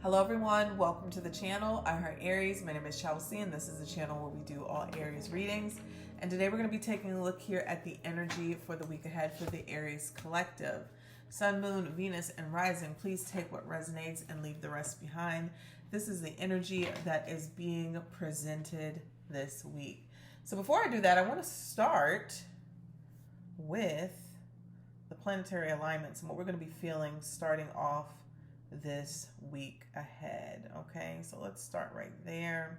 Hello everyone, welcome to the channel. I heart Aries. My name is Chelsea and this is the channel where we do all Aries readings. And today we're going to be taking a look here at the energy for the week ahead for the Aries collective. Sun, Moon, Venus, and Rising, please take what resonates and leave the rest behind. This is the energy that is being presented this week. So before I do that, I want to start with the planetary alignments and what we're going to be feeling starting off this week ahead. Okay, so let's start right there.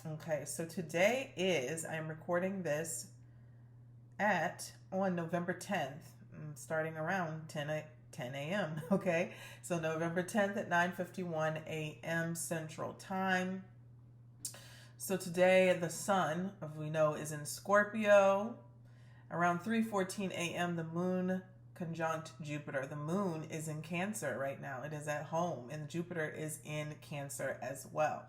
Okay, so today is, I am recording this on November 10th, starting around 10 a.m. Okay, so November 10th at 9:51 a.m. Central Time. So today the sun, as we know, is in Scorpio. Around 3:14 a.m. the moon conjunct Jupiter. The moon is in Cancer right now. It is at home, and Jupiter is in Cancer as well.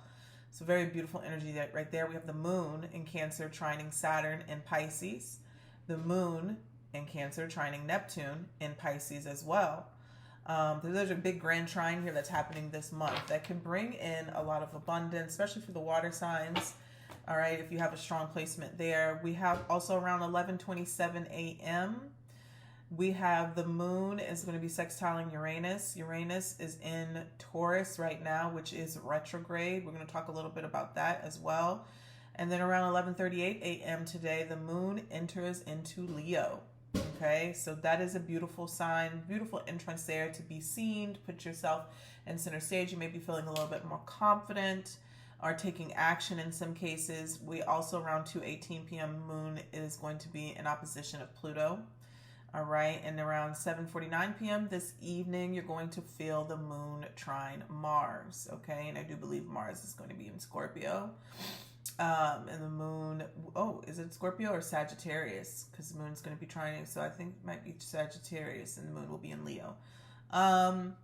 So very beautiful energy right there. We have the moon in Cancer trining Saturn in Pisces. The moon in Cancer trining Neptune in Pisces as well. There's a big grand trine here that's happening this month that can bring in a lot of abundance, especially for the water signs. All right, if you have a strong placement there. We have also around 11:27 a.m. We have the moon is going to be sextiling Uranus. Uranus is in Taurus right now, which is retrograde. We're going to talk a little bit about that as well. And then around 11:38 a.m. today, the moon enters into Leo. Okay, so that is a beautiful sign, beautiful entrance there to be seen, to put yourself in center stage. You may be feeling a little bit more confident or taking action in some cases. We also around 2:18 p.m. moon is going to be in opposition of Pluto. All right, and around 7:49 p.m. this evening, you're going to feel the moon trine Mars, okay? And I do believe Mars is going to be in Scorpio. And the moon, is it Scorpio or Sagittarius? Because the moon's going to be trining, so I think it might be Sagittarius, and the moon will be in Leo. And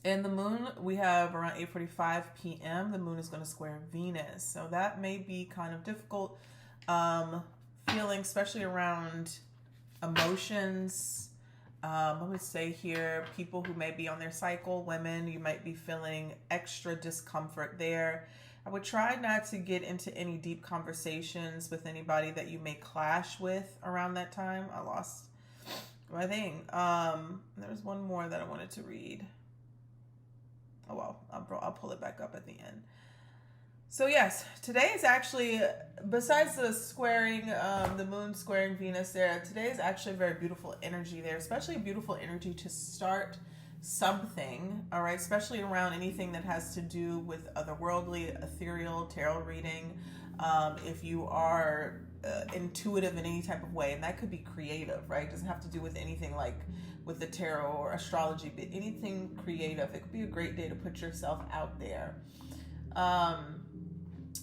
the moon, we have around 8:45 p.m., the moon is going to square Venus. So that may be kind of difficult feeling, especially around emotions. I would say here, people who may be on their cycle, women, you might be feeling extra discomfort there. I would try not to get into any deep conversations with anybody that you may clash with around that time. I lost my thing. There's one more that I wanted to read. Oh well, I'll pull it back up at the end. So yes, today is actually, besides the squaring, the moon squaring Venus there, today is actually a very beautiful energy there, especially a beautiful energy to start something, all right, especially around anything that has to do with otherworldly, ethereal, tarot reading. If you are intuitive in any type of way, and that could be creative, right? It doesn't have to do with anything like with the tarot or astrology, but anything creative. It could be a great day to put yourself out there.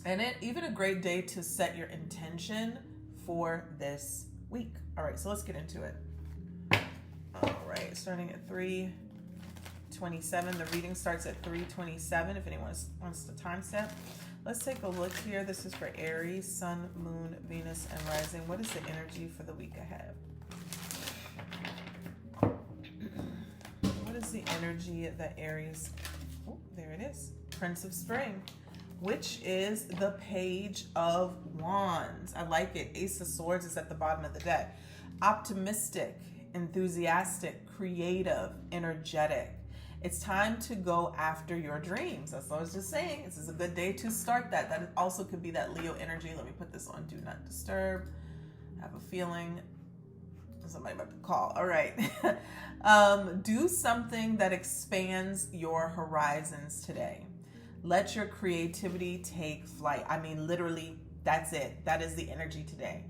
And even a great day to set your intention for this week. All right, so let's get into it. All right, starting at 3:27. The reading starts at 3:27 if anyone wants the timestamp. Let's take a look here. This is for Aries, Sun, Moon, Venus, and Rising. What is the energy for the week ahead? What is the energy that Aries... Oh, there it is. Prince of Spring, which is the Page of Wands. I like it. Ace of Swords is at the bottom of the deck. Optimistic, enthusiastic, creative, energetic. It's time to go after your dreams. That's what I was just saying. This is a good day to start that. That also could be that Leo energy. Let me put this on Do Not Disturb. I have a feeling somebody about to call. All right. Do something that expands your horizons today. Let your creativity take flight. I mean, literally, that's it. That is the energy today.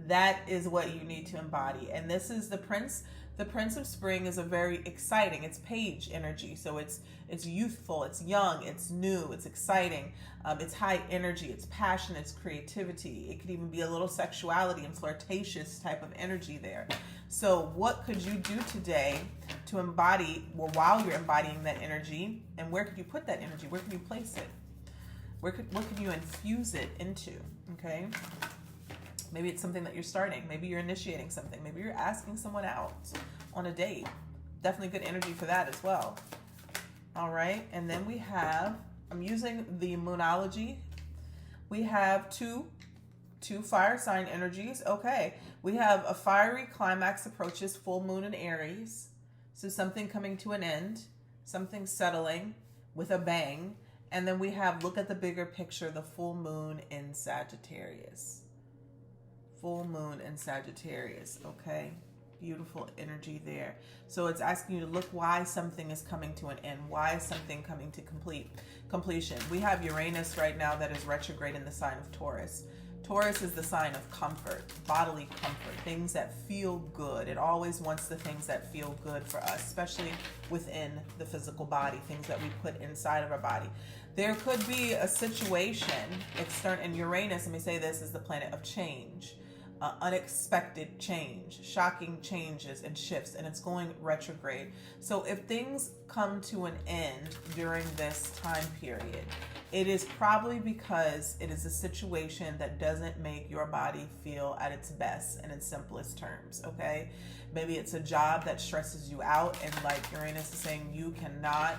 That is what you need to embody. And this is the Prince. The Prince of Spring is a very exciting, it's page energy. So it's youthful, it's young, it's new, it's exciting. It's high energy, it's passion, it's creativity. It could even be a little sexuality and flirtatious type of energy there. So what could you do today to embody, well, while you're embodying that energy, and where could you put that energy? Where can you place it? What can you infuse it into? Okay. Maybe it's something that you're starting. Maybe you're initiating something. Maybe you're asking someone out on a date. definitely good energy for that as well. All right, and then we have, I'm using the Moonology. We have two fire sign energies. Okay, we have a fiery climax approaches full moon in Aries. So something coming to an end, something settling with a bang. And then we have, look at the bigger picture, the full moon in Sagittarius. Full moon in Sagittarius, okay? Beautiful energy there. So it's asking you to look why something is coming to an end. Why is something coming to completion? We have Uranus right now that is retrograde in the sign of Taurus. Taurus is the sign of comfort, bodily comfort, things that feel good. It always wants the things that feel good for us, especially within the physical body, things that we put inside of our body. There could be a situation, and Uranus, let me say this, is the planet of change. Unexpected change, shocking changes and shifts, and it's going retrograde. So if things come to an end during this time period, it is probably because it is a situation that doesn't make your body feel at its best in its simplest terms, okay? Maybe it's a job that stresses you out, and like Uranus is saying, you cannot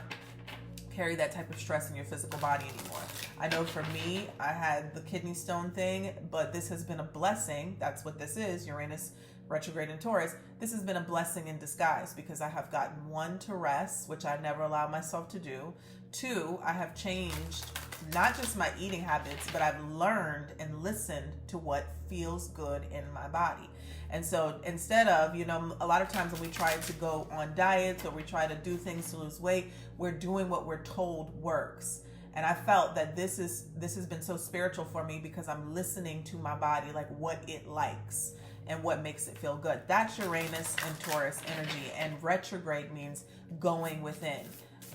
carry that type of stress in your physical body anymore. I know for me, I had the kidney stone thing, but this has been a blessing. That's what this is, Uranus retrograde in Taurus. This has been a blessing in disguise because I have gotten, one, to rest, which I never allowed myself to do. Two, I have changed not just my eating habits, but I've learned and listened to what feels good in my body. And so instead of, a lot of times when we try to go on diets or we try to do things to lose weight, we're doing what we're told works. And I felt that this has been so spiritual for me because I'm listening to my body, like what it likes and what makes it feel good. That's Uranus and Taurus energy. And retrograde means going within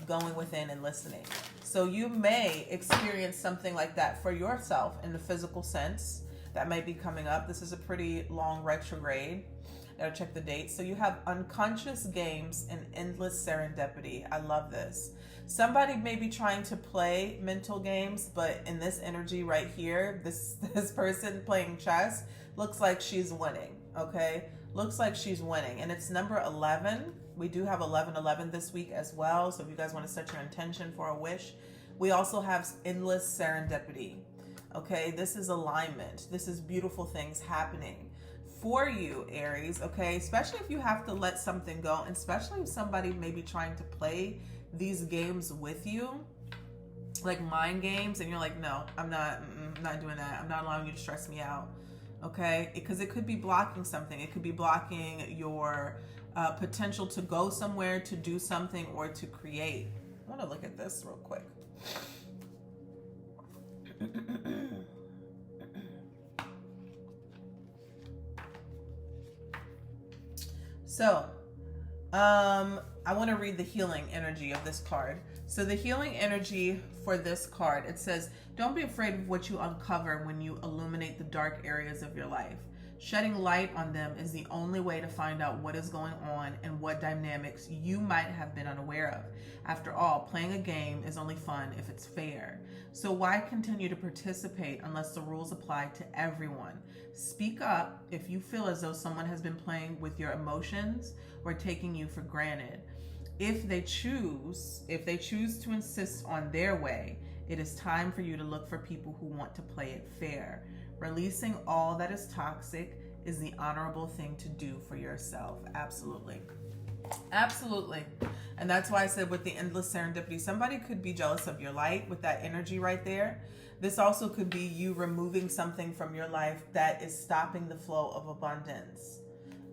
and listening. So you may experience something like that for yourself in the physical sense. That might be coming up. This is a pretty long retrograde. Gotta check the date. So you have unconscious games and endless serendipity. I love this. Somebody may be trying to play mental games, but in this energy right here, this person playing chess looks like she's winning, okay? Looks like she's winning. And it's number 11. We do have 11/11 this week as well. So if you guys want to set your intention for a wish, we also have endless serendipity. Okay, this is alignment. This is beautiful things happening for you, Aries, okay? Especially if you have to let something go, and especially if somebody may be trying to play these games with you, like mind games, and you're like, no, I'm not doing that. I'm not allowing you to stress me out, okay? Because it could be blocking something. It could be blocking your potential to go somewhere, to do something, or to create. I want to look at this real quick. So, I want to read the healing energy of this card. So the healing energy for this card, it says, don't be afraid of what you uncover when you illuminate the dark areas of your life. Shedding light on them is the only way to find out what is going on and what dynamics you might have been unaware of. After all, playing a game is only fun if it's fair. So why continue to participate unless the rules apply to everyone? Speak up if you feel as though someone has been playing with your emotions or taking you for granted. If they choose to insist on their way, it is time for you to look for people who want to play it fair. Releasing all that is toxic is the honorable thing to do for yourself. Absolutely. Absolutely. And that's why I said with the endless serendipity, somebody could be jealous of your light with that energy right there. This also could be you removing something from your life that is stopping the flow of abundance.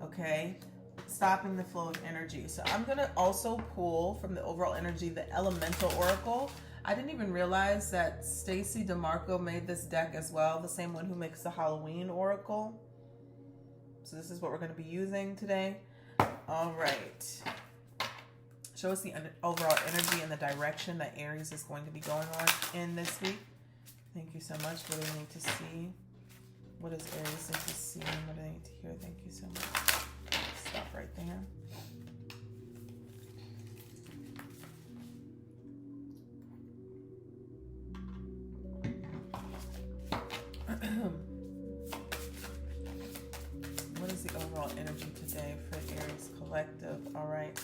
Okay? Stopping the flow of energy. So I'm going to also pull from the overall energy the Elemental Oracle. I didn't even realize that Stacy DeMarco made this deck as well, the same one who makes the Halloween Oracle. So this is what we're going to be using today. All right. Show us the overall energy and the direction that Aries is going to be going on in this week. Thank you so much. What do they need to see? What does Aries need to see? What do they need to hear? Thank you so much. Stop right there. What is the overall energy today for Aries collective? collective. All right.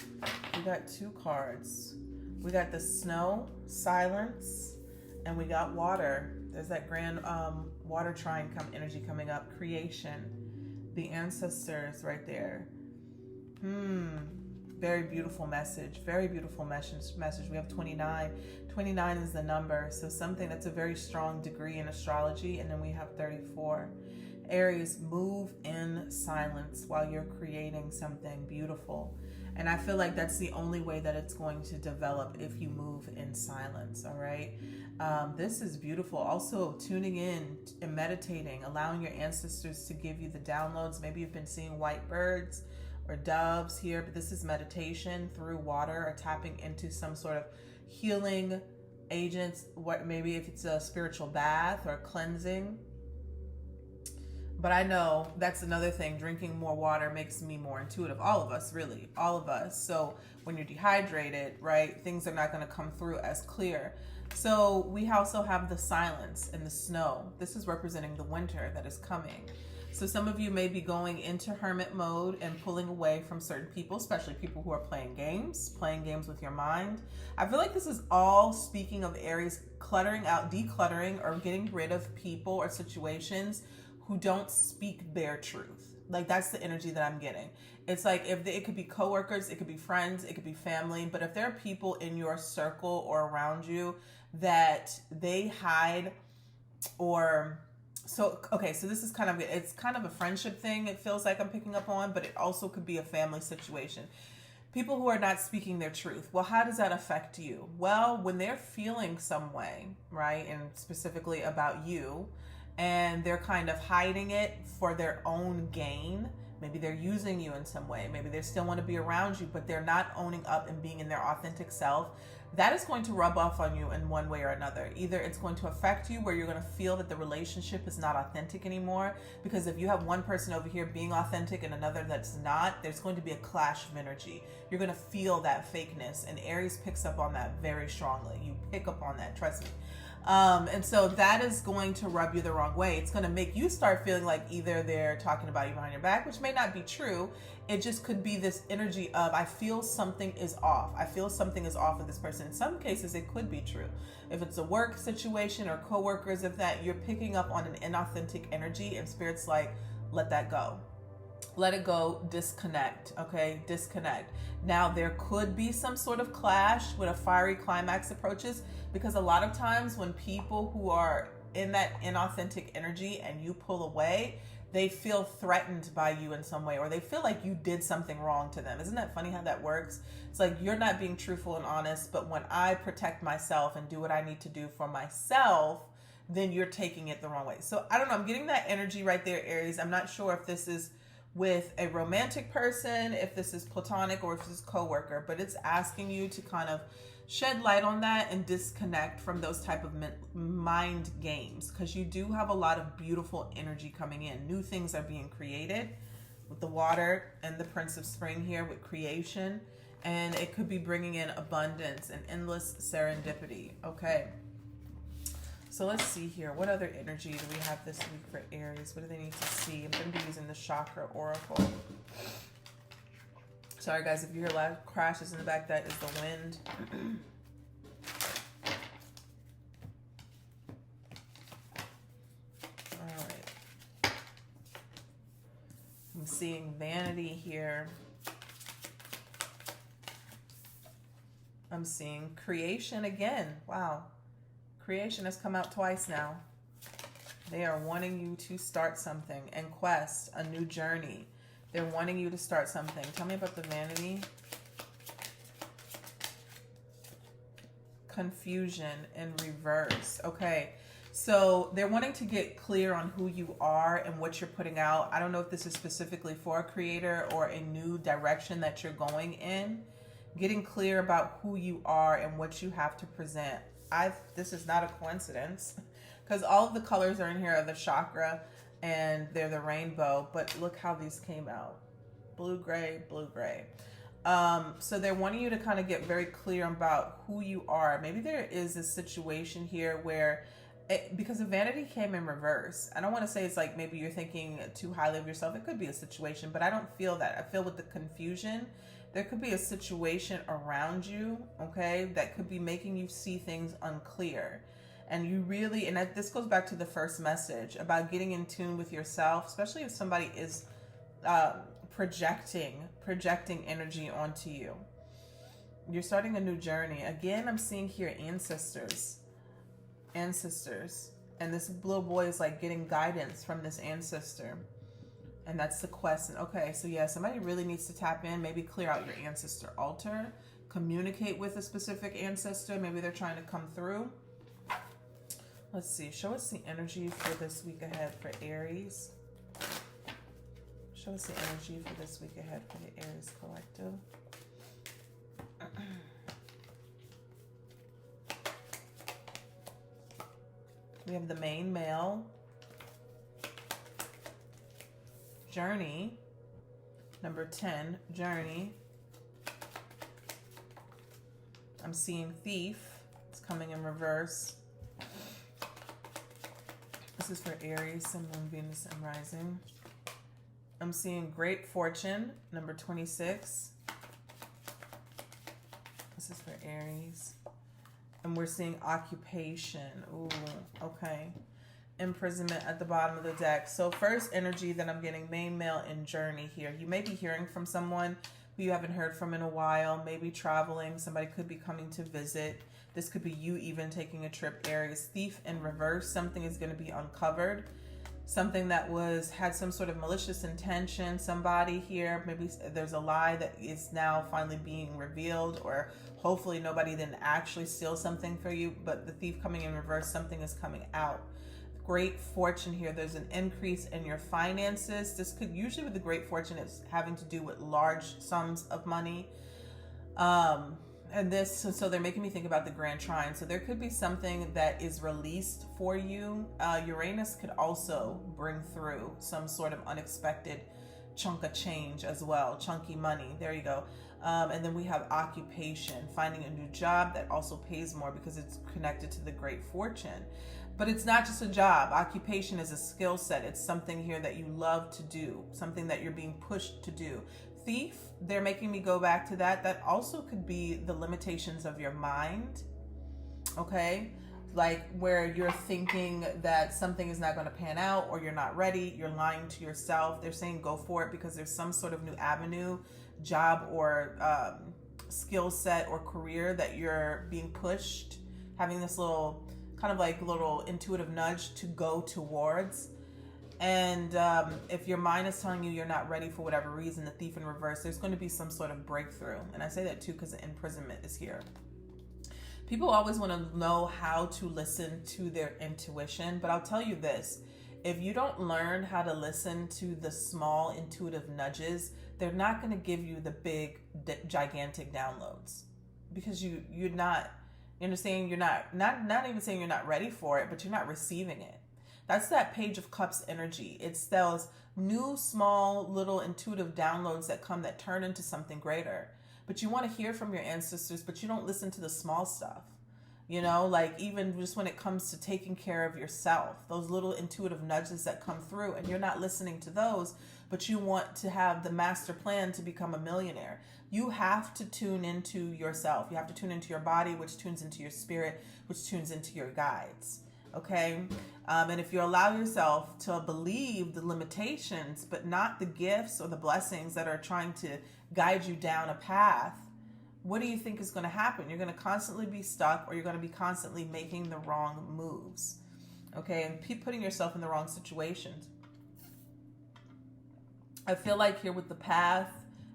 We got 2 cards. We got the snow, silence, and we got water. There's that grand water trine energy coming up. Creation. The ancestors right there. Very beautiful message. Very beautiful message. We have 29. 29 is the number. So something that's a very strong degree in astrology. And then we have 34. Aries, move in silence while you're creating something beautiful. And I feel like that's the only way that it's going to develop, if you move in silence. All right. This is beautiful. Also, tuning in and meditating, allowing your ancestors to give you the downloads. Maybe you've been seeing white birds or doves here, but this is meditation through water, or tapping into some sort of healing agents. What, maybe if it's a spiritual bath or cleansing. But I know that's another thing. Drinking more water makes me more intuitive. All of us, really. All of us. So when you're dehydrated, right, things are not going to come through as clear. So we also have the silence and the snow. This is representing the winter that is coming. So some of you may be going into hermit mode and pulling away from certain people, especially people who are playing games with your mind. I feel like this is all speaking of Aries cluttering out, decluttering, or getting rid of people or situations who don't speak their truth. Like, that's the energy that I'm getting. It's like, it could be coworkers, it could be friends, it could be family, but if there are people in your circle or around you that they hide, or so this is it's kind of a friendship thing, it feels like I'm picking up on, but it also could be a family situation. People who are not speaking their truth. Well, how does that affect you? Well, when they're feeling some way, right, and specifically about you, and they're kind of hiding it for their own gain. Maybe they're using you in some way. Maybe they still want to be around you, but they're not owning up and being in their authentic self. That is going to rub off on you in one way or another. Either it's going to affect you where you're going to feel that the relationship is not authentic anymore, because if you have one person over here being authentic and another that's not, there's going to be a clash of energy. You're going to feel that fakeness, and Aries picks up on that very strongly. You pick up on that, trust me. And so that is going to rub you the wrong way. It's going to make you start feeling like either they're talking about you behind your back, which may not be true. It just could be this energy of, I feel something is off. I feel something is off with this person. In some cases, it could be true. If it's a work situation or coworkers, if that you're picking up on an inauthentic energy, and Spirit's like, let that go. Let it go, disconnect, okay? Disconnect. Now, there could be some sort of clash when a fiery climax approaches, because a lot of times when people who are in that inauthentic energy and you pull away, they feel threatened by you in some way, or they feel like you did something wrong to them. Isn't that funny how that works? It's like, you're not being truthful and honest, but when I protect myself and do what I need to do for myself, then you're taking it the wrong way. So I don't know, I'm getting that energy right there, Aries. I'm not sure if this is with a romantic person, if this is platonic, or if this is coworker, but it's asking you to kind of shed light on that and disconnect from those type of mind games, because you do have a lot of beautiful energy coming in. New things are being created with the water and the Prince of Spring here with creation, and it could be bringing in abundance and endless serendipity. Okay. So let's see here. What other energy do we have this week for Aries? What do they need to see? I'm going to be using the Chakra Oracle. Sorry, guys, if you hear loud crashes in the back, that is the wind. All right. I'm seeing vanity here. I'm seeing creation again. Wow. Creation has come out twice now. They are wanting you to start something and quest a new journey. They're wanting you to start something. Tell me about the vanity. Confusion in reverse. Okay. So they're wanting to get clear on who you are and what you're putting out. I don't know if this is specifically for a creator or a new direction that you're going in. Getting clear about who you are and what you have to present. This is not a coincidence, because all of the colors are in here are the chakra and they're the rainbow, but look how these came out. Blue, gray, blue, gray. So they're wanting you to kind of get very clear about who you are. Maybe there is a situation here where because the vanity came in reverse. I don't want to say it's like maybe you're thinking too highly of yourself. It could be a situation, but I don't feel that. I feel with the confusion, there could be a situation around you, okay, that could be making you see things unclear. And you really, and this goes back to the first message about getting in tune with yourself, especially if somebody is projecting energy onto you. You're starting a new journey. Again, I'm seeing here ancestors. And this little boy is like getting guidance from this ancestor. And that's the quest. And okay, so yeah, somebody really needs to tap in, maybe clear out your ancestor altar, communicate with a specific ancestor. Maybe they're trying to come through. Let's see. Show us the energy for this week ahead for Aries. Show us the energy for this week ahead for the Aries collective. We have the main male, journey, number 10, journey. I'm seeing thief. It's coming in reverse. This is for Aries, Sun, Moon, Venus, and Rising. I'm seeing great fortune, number 26. This is for Aries. And we're seeing occupation. Ooh, okay. Imprisonment at the bottom of the deck. So first energy that I'm getting, main male and journey here. You may be hearing from someone who you haven't heard from in a while, maybe traveling. Somebody could be coming to visit. This could be you even taking a trip, Aries. Thief in reverse. Something is going to be uncovered. Something that had some sort of malicious intention. Somebody here, maybe there's a lie that is now finally being revealed, or hopefully nobody didn't actually steal something for you, but the thief coming in reverse, something is coming out. Great fortune here. There's an increase in your finances. This could usually with the great fortune, it's having to do with large sums of money. And this, so they're making me think about the Grand Trine. So there could be something that is released for you. Uranus could also bring through some sort of unexpected chunk of change as well. Chunky money. There you go. And then we have occupation, finding a new job that also pays more because it's connected to the great fortune. But it's not just a job. Occupation is a skill set. It's something here that you love to do, something that you're being pushed to do. Thief, they're making me go back to that. That also could be the limitations of your mind, okay? Like where you're thinking that something is not going to pan out, or you're not ready, you're lying to yourself. They're saying go for it because there's some sort of new avenue, job or skill set or career that you're being pushed, having this little kind of like little intuitive nudge to go towards. And if your mind is telling you you're not ready for whatever reason, the thief in reverse, there's going to be some sort of breakthrough. And I say that too because the imprisonment is here. People always want to know how to listen to their intuition, but I'll tell you this. If you don't learn how to listen to the small intuitive nudges, they're not going to give you the big, gigantic downloads because you're not, you understand? You're not even saying you're not ready for it, but you're not receiving it. That's that Page of Cups energy. It's those new, small, little intuitive downloads that come that turn into something greater. But you want to hear from your ancestors, but you don't listen to the small stuff. You know, like even just when it comes to taking care of yourself, those little intuitive nudges that come through, and you're not listening to those, but you want to have the master plan to become a millionaire. You have to tune into yourself. You have to tune into your body, which tunes into your spirit, which tunes into your guides. Okay. And if you allow yourself to believe the limitations, but not the gifts or the blessings that are trying to guide you down a path, what do you think is going to happen? You're going to constantly be stuck, or you're going to be constantly making the wrong moves. Okay. And keep putting yourself in the wrong situations. I feel like here with the path,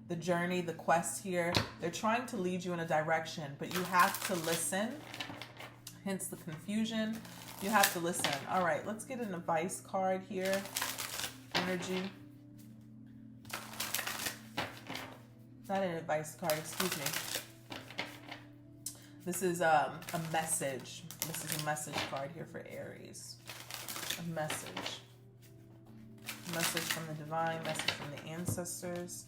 the journey, the quest here, they're trying to lead you in a direction, but you have to listen. Hence the confusion. You have to listen. All right, let's get an advice card here. Energy. Not an advice card, excuse me. This is a message. This is a message card here for Aries. A message. A message from the divine, message from the ancestors.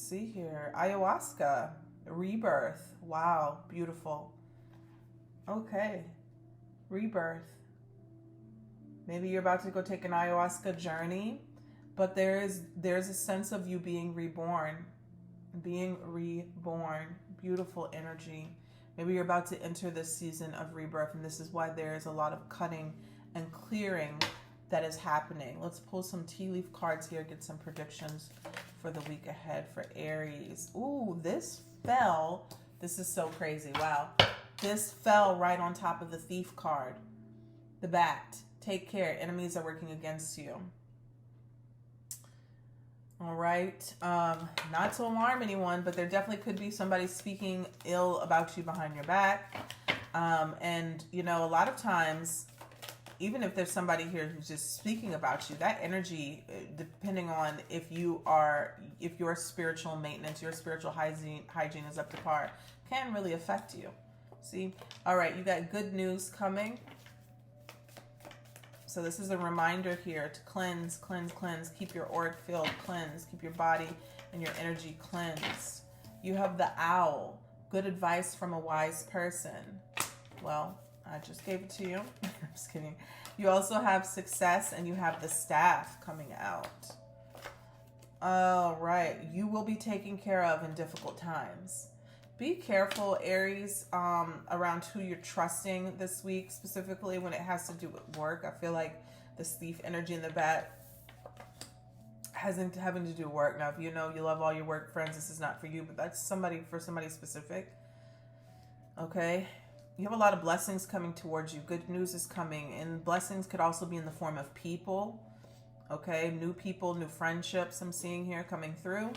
see here. Ayahuasca, rebirth. Wow, beautiful. Okay, rebirth. Maybe you're about to go take an ayahuasca journey, but there's a sense of you being reborn. Being reborn. Beautiful energy. Maybe you're about to enter this season of rebirth, and this is why there is a lot of cutting and clearing that is happening. Let's pull some tea leaf cards here, get some predictions for the week ahead for Aries. Ooh, this fell. This is so crazy. Wow. This fell right on top of the Thief card. The Bat. Take care. Enemies are working against you. All right. Not to alarm anyone, but there definitely could be somebody speaking ill about you behind your back. And, you know, a lot of times, even if there's somebody here who's just speaking about you, that energy, depending on if your spiritual maintenance, your spiritual hygiene is up to par, can really affect you. See? All right, you got good news coming. So this is a reminder here to cleanse, cleanse, cleanse. Keep your auric field cleansed. Keep your body and your energy cleansed. You have the Owl. Good advice from a wise person. Well, I just gave it to you. I'm just kidding. You also have Success, and you have the Staff coming out. All right. You will be taken care of in difficult times. Be careful, Aries, around who you're trusting this week, specifically when it has to do with work. I feel like this Thief energy in the Bat having to do work. Now, if you know you love all your work friends, this is not for you, but that's somebody specific. Okay? You have a lot of blessings coming towards you. Good news is coming. And blessings could also be in the form of people. Okay? New people, new friendships I'm seeing here coming through.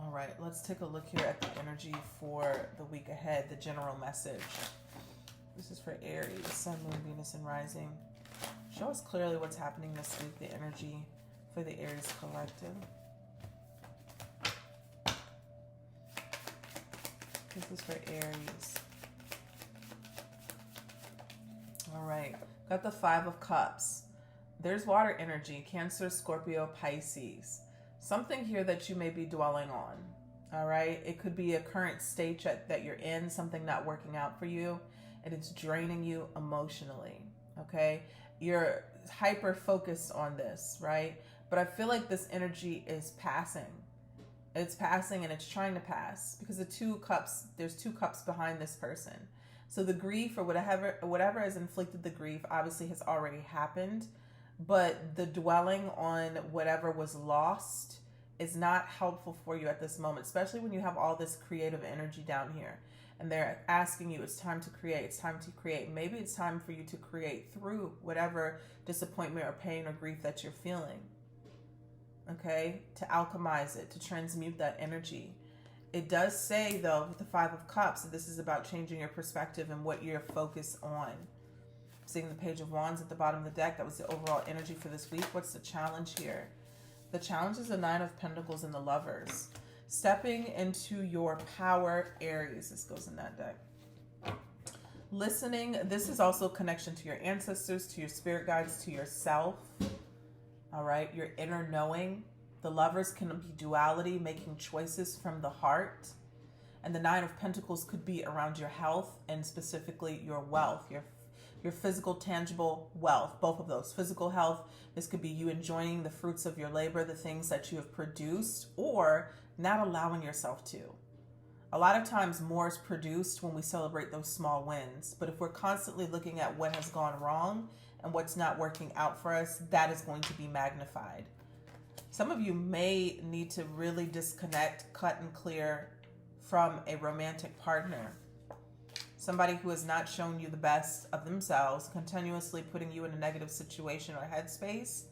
All right, let's take a look here at the energy for the week ahead, the general message. This is for Aries, Sun, Moon, Venus, and Rising. Show us clearly what's happening this week, the energy for the Aries collective. This is for Aries. All right, got the Five of Cups. There's water energy, Cancer, Scorpio, Pisces. Something here that you may be dwelling on, all right? It could be a current state that you're in, something not working out for you, and it's draining you emotionally, okay? You're hyper-focused on this, right? But I feel like this energy is passing. It's passing, and it's trying to pass, because there's two cups behind this person. So the grief, or whatever has inflicted the grief, obviously has already happened. But the dwelling on whatever was lost is not helpful for you at this moment, especially when you have all this creative energy down here. And they're asking you, it's time to create, it's time to create. Maybe it's time for you to create through whatever disappointment or pain or grief that you're feeling. Okay? To alchemize it, to transmute that energy. It does say, though, with the Five of Cups, that this is about changing your perspective and what you're focused on. Seeing the Page of Wands at the bottom of the deck, that was the overall energy for this week. What's the challenge here? The challenge is the Nine of Pentacles and the Lovers. Stepping into your power, Aries. This goes in that deck. Listening. This is also a connection to your ancestors, to your spirit guides, to yourself. All right. Your inner knowing. The Lovers can be duality, making choices from the heart. And the Nine of Pentacles could be around your health and specifically your wealth, your physical, tangible wealth, both of those. Physical health, this could be you enjoying the fruits of your labor, the things that you have produced, or not allowing yourself to. A lot of times more is produced when we celebrate those small wins. But if we're constantly looking at what has gone wrong and what's not working out for us, that is going to be magnified. Some of you may need to really disconnect, cut and clear from a romantic partner. Somebody who has not shown you the best of themselves, continuously putting you in a negative situation or headspace.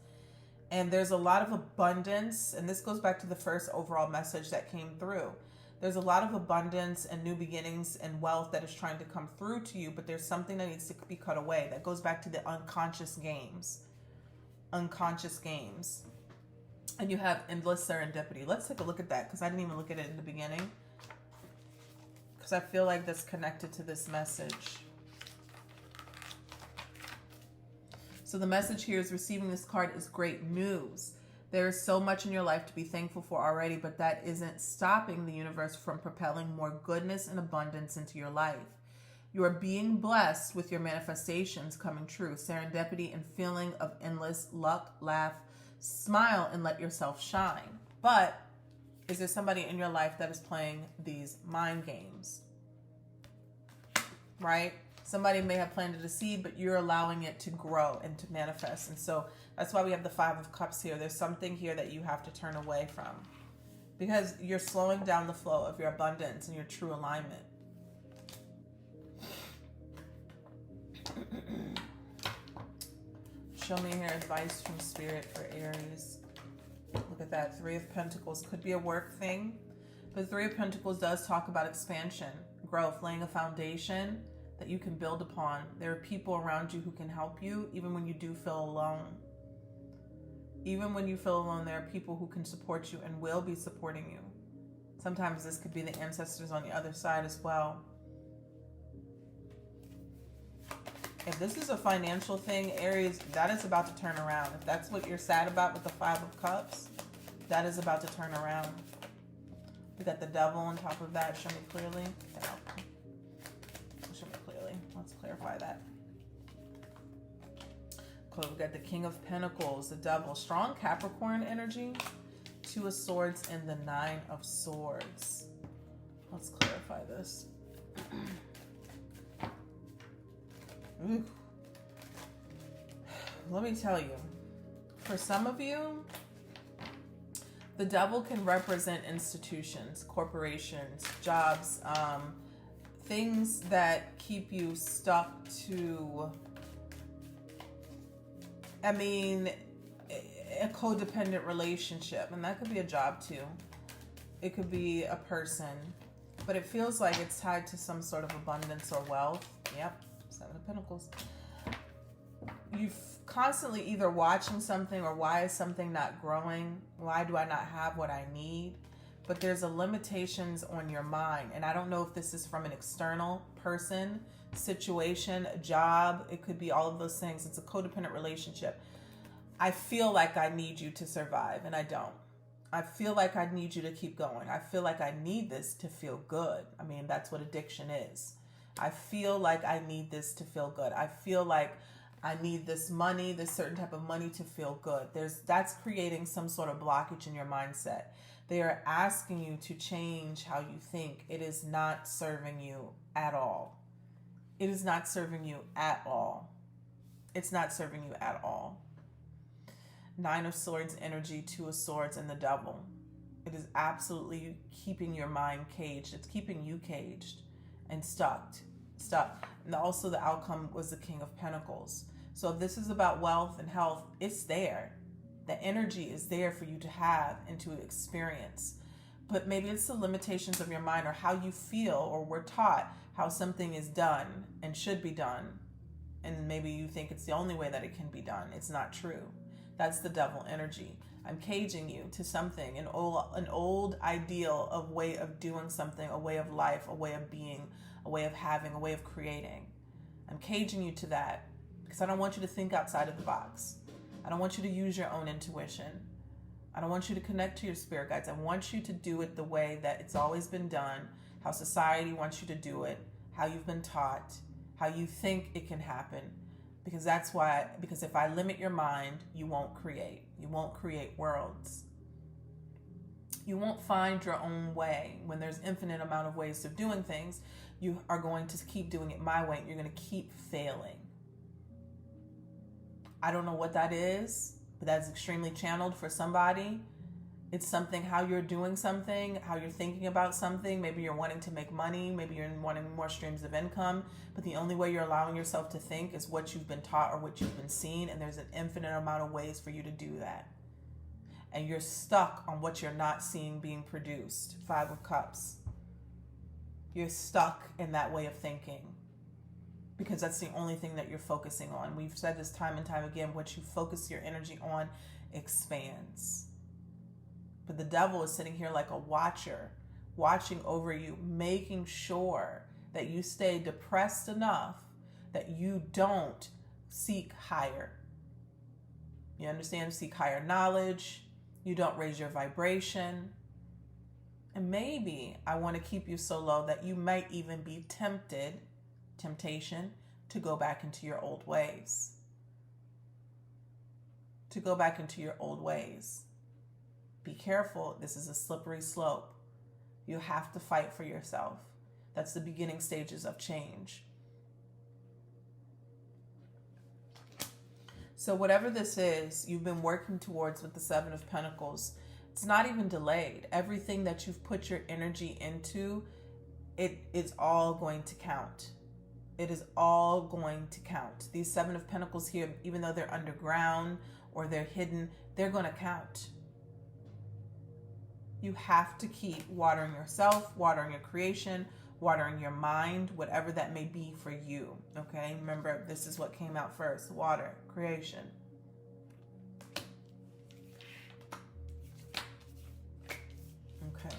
And there's a lot of abundance, and this goes back to the first overall message that came through. There's a lot of abundance and new beginnings and wealth that is trying to come through to you, but there's something that needs to be cut away. That goes back to the unconscious games. Unconscious games. And you have endless serendipity. Let's take a look at that, because I didn't even look at it in the beginning. Because I feel like that's connected to this message. So the message here is receiving this card is great news. There is so much in your life to be thankful for already, but that isn't stopping the universe from propelling more goodness and abundance into your life. You are being blessed with your manifestations coming true, serendipity and feeling of endless luck. Laugh, smile, and let yourself shine. But is there somebody in your life that is playing these mind games? Right? Somebody may have planted a seed, but you're allowing it to grow and to manifest. And so that's why we have the Five of Cups here. There's something here that you have to turn away from, because you're slowing down the flow of your abundance and your true alignment. Show me here advice from Spirit for Aries. Look at that. Three of Pentacles. Could be a work thing, but Three of Pentacles does talk about expansion, growth, laying a foundation that you can build upon. There are people around you who can help you, even when you do feel alone. Even when you feel alone, there are people who can support you and will be supporting you. Sometimes this could be the ancestors on the other side as well. If this is a financial thing, Aries, that is about to turn around. If that's what you're sad about with the Five of Cups, that is about to turn around. We got the Devil on top of that. Show me clearly. Show me clearly. Let's clarify that. Cool. We got the King of Pentacles, the Devil, strong Capricorn energy, Two of Swords, and the Nine of Swords. Let's clarify this. Ooh. Let me tell you, for some of you, the Devil can represent institutions, corporations, jobs, things that keep you stuck to, a codependent relationship. And that could be a job too. It could be a person, but it feels like it's tied to some sort of abundance or wealth. Yep. Seven of Pentacles. You've constantly either watching something, or why is something not growing? Why do I not have what I need? But there's a limitations on your mind. And I don't know if this is from an external person, situation, job. It could be all of those things. It's a codependent relationship. I feel like I need you to survive, and I don't. I feel like I need you to keep going. I feel like I need this to feel good. I mean, that's what addiction is. I feel like I need this to feel good. I feel like I need this money, this certain type of money to feel good. That's creating some sort of blockage in your mindset. They are asking you to change how you think. It is not serving you at all. It is not serving you at all. It's not serving you at all. Nine of Swords energy, Two of Swords, and the Devil. It is absolutely keeping your mind caged. It's keeping you caged and stuck. And also the outcome was the King of Pentacles. So if this is about wealth and health, it's there. The energy is there for you to have and to experience. But maybe it's the limitations of your mind, or how you feel or were taught how something is done and should be done. And maybe you think it's the only way that it can be done. It's not true. That's the Devil energy. I'm caging you to something, an old ideal of way of doing something, a way of life, a way of being, a way of having, a way of creating. I'm caging you to that because I don't want you to think outside of the box. I don't want you to use your own intuition. I don't want you to connect to your spirit guides. I want you to do it the way that it's always been done, how society wants you to do it, how you've been taught, how you think it can happen. Because if I limit your mind, you won't create. You won't create worlds. You won't find your own way. When there's infinite amount of ways of doing things, you are going to keep doing it my way. You're going to keep failing. I don't know what that is, but that's extremely channeled for somebody. It's something, how you're doing something, how you're thinking about something. Maybe you're wanting to make money. Maybe you're wanting more streams of income. But the only way you're allowing yourself to think is what you've been taught or what you've been seen. And there's an infinite amount of ways for you to do that. And you're stuck on what you're not seeing being produced. Five of Cups. You're stuck in that way of thinking, because that's the only thing that you're focusing on. We've said this time and time again, what you focus your energy on expands. But the Devil is sitting here like a watcher, watching over you, making sure that you stay depressed enough that you don't seek higher. You understand? Seek higher knowledge, You don't raise your vibration. And maybe I want to keep you so low that you might even be temptation to go back into your old ways. To go back into your old ways. Be careful. This is a slippery slope. You have to fight for yourself. That's the beginning stages of change. So whatever this is, you've been working towards with the Seven of Pentacles, it's not even delayed. Everything that you've put your energy into, it is all going to count. It is all going to count. These Seven of Pentacles here, even though they're underground or they're hidden, they're going to count. You have to keep watering yourself, watering your creation, watering your mind, whatever that may be for you. Okay, remember, this is what came out first: water, creation. Okay.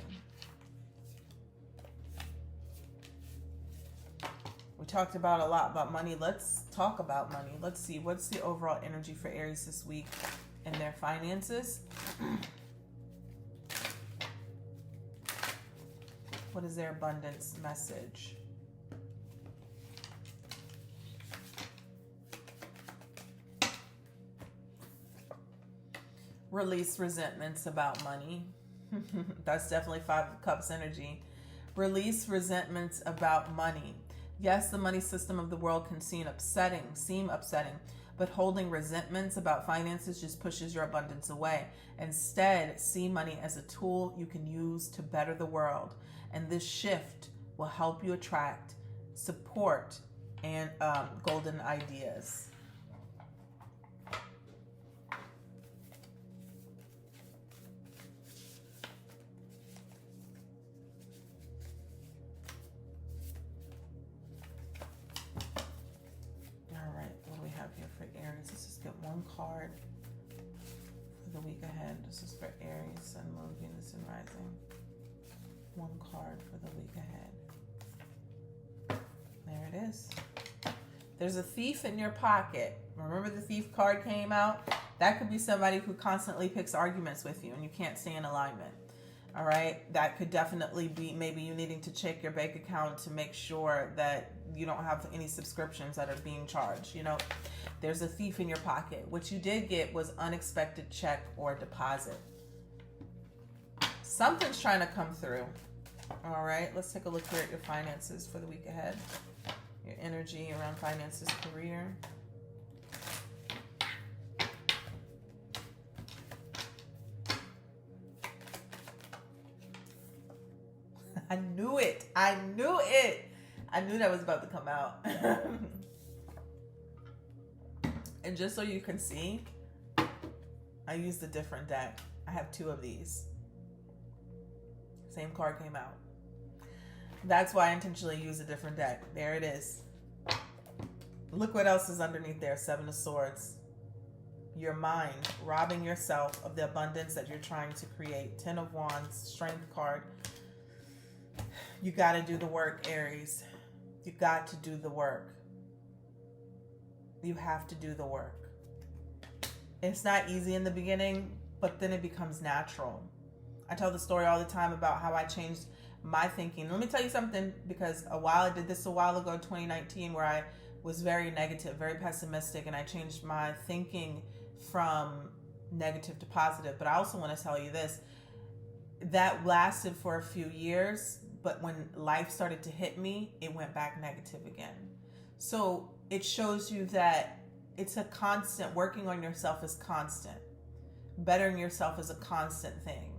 We talked about a lot about money. Let's talk about money. Let's see, what's the overall energy for Aries this week and their finances? What is their abundance message? Release resentments about money. That's definitely Five of Cups energy. Release resentments about money. Yes, the money system of the world can seem upsetting, but holding resentments about finances just pushes your abundance away. Instead, see money as a tool you can use to better the world. And this shift will help you attract support and golden ideas. All right, what do we have here for Aries? Let's just get one card for the week ahead. This is for Aries, Sun, Moon, Venus, and Rising. One card for the week ahead. There it is. There's a thief in your pocket. Remember the thief card came out? That could be somebody who constantly picks arguments with you and you can't stay in alignment. All right? That could definitely be maybe you needing to check your bank account to make sure that you don't have any subscriptions that are being charged. You know, there's a thief in your pocket. What you did get was unexpected check or deposit. Something's trying to come through. All right, let's take a look here at your finances for the week ahead. Your energy around finances, career. I knew it. I knew it. I knew that was about to come out. And just so you can see, I used a different deck. I have two of these. Same card came out. That's why I intentionally used a different deck. There it is. Look what else is underneath there. Seven of Swords. Your mind, robbing yourself of the abundance that you're trying to create. Ten of Wands, Strength card. You got to do the work, Aries. You got to do the work. You have to do the work. It's not easy in the beginning, but then it becomes natural. I tell the story all the time about how I changed my thinking. Let me tell you something, because I did this a while ago, 2019, where I was very negative, very pessimistic, and I changed my thinking from negative to positive. But I also want to tell you this, that lasted for a few years, but when life started to hit me, it went back negative again. So it shows you that it's a constant, working on yourself is constant. Bettering yourself is a constant thing.